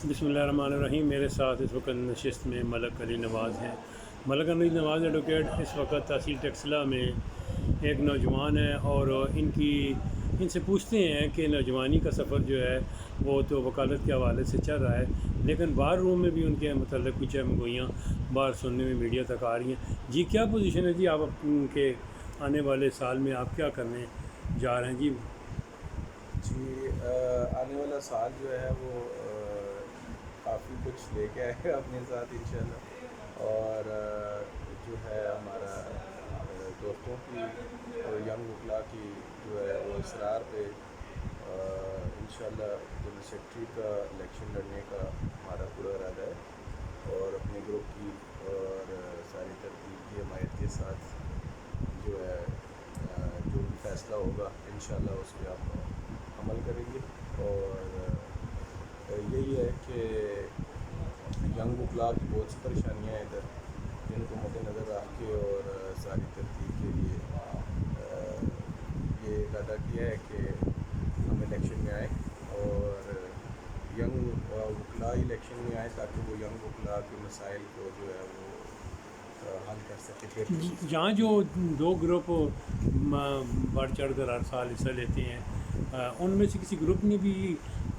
बिस्मिल्लाहिर्रहमानिर्रहीम। मेरे साथ इस वक्त नशिस्त में मलक अली नवाज़ हैं। मलक अली नवाज़ एडवोकेट इस वक्त तहसील टेक्सला में एक नौजवान है और इनसे पूछते हैं कि नौजवानी का सफ़र जो है वो तो वकालत के हवाले से चल रहा है, लेकिन बार रूम में भी उनके मतलब कुछ गोइयाँ बार सुनने में मीडिया तक आ रही हैं। जी क्या पोजीशन है जी, आप उनके आने वाले साल में आप क्या करने जा रहे हैं जी? आने वाला साल जो है वो काफ़ी कुछ लेके आएगा अपने साथ इंशाल्लाह। और जो है हमारा दोस्तों की और यंग वकला की जो है वो इसरार पे इंशाल्लाह जनरल सेक्रेटरी का इलेक्शन लड़ने का हमारा पूरा इरादा है और अपने ग्रुप की और सारी तरतीब की हमायत के साथ जो है जो भी फैसला होगा इंशाल्लाह उस पर आप अमल करेंगे। और यही है कि यंग वकला की बहुत सी परेशानियाँ हैं इधर, जिनको मद्देनज़र रख के और सारी तरतीब के लिए ये इरादा किया है कि हम इलेक्शन में आए और यंग वकला इलेक्शन में आए ताकि वो यंग वकला के मसाइल को जो है वो हल कर सके। जहाँ जो दो ग्रुप बढ़ चढ़ कर हर साल हिस्सा लेते हैं, उनमें से किसी ग्रुप ने भी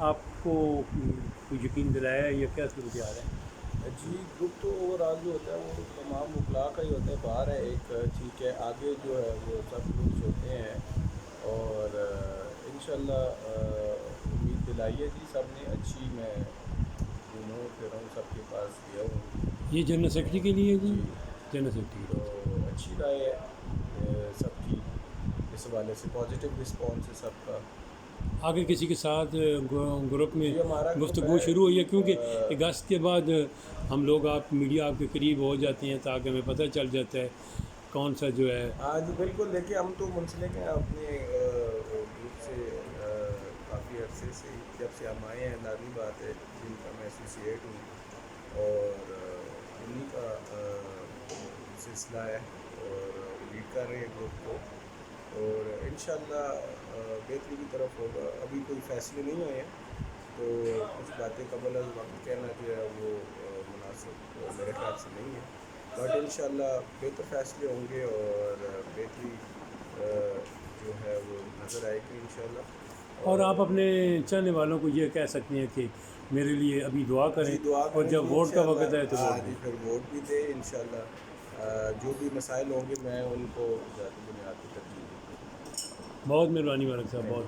आपको कोई यकीन दिलाया है या क्या सूरत आ रहा है? जी, ग्रुप तो ओवरऑल जो होता है वो तमाम वकला का ही होता है। बाहर है एक, ठीक है, आगे जो है वो सब ग्रुप्स होते हैं और इंशाल्लाह उम्मीद दिलाई है जी सब ने अच्छी। मैं घूमूँ फिरूँ सबके पास गया हूँ। ये जनरल सेक्रेटरी के लिए जी, जनरल सेक्रेटरी तो अच्छी राय है सबकी, इस हवाले से पॉजिटिव रिस्पॉन्स है सबका। आगे किसी के साथ ग्रुप में हमारा गुफ्तगू शुरू हुई है? क्योंकि अगस्त के बाद हम लोग मीडिया आपके करीब हो जाते हैं ताकि हमें पता चल जाता है कौन सा जो है। हाँ जी बिल्कुल, देखिए हम तो मुंसलिक हैं अपने ग्रुप से काफ़ी अरसे से, जब से हम आए हैं, लाजमी बात है जिनका मैं एसोसिएट हूँ और उन्हीं का सिलसिला है और लीड कर रहे हैं ग्रुप को और इंशाल्लाह बेहतरी की तरफ होगा। अभी कोई फैसले नहीं हुए हैं तो कुछ बातें कबल अज़ वक्त कहना जो है वो मुनासिब मेरे ख्याल से नहीं है, बट इंशाल्लाह बेहतर फैसले होंगे और बेहतरी जो है वो नज़र आएगी इंशाल्लाह। और आप अपने चाहने वालों को ये कह सकते हैं कि मेरे लिए अभी दुआ करें, और जब वोट का वक्त है तो फिर वोट भी दे इंशाल्लाह। जो भी मसाइल होंगे मैं उनको ज़ाती बुनियाद पर तकलीफ दूँगा। बहुत मेहरबानी मालिक साहब, बहुत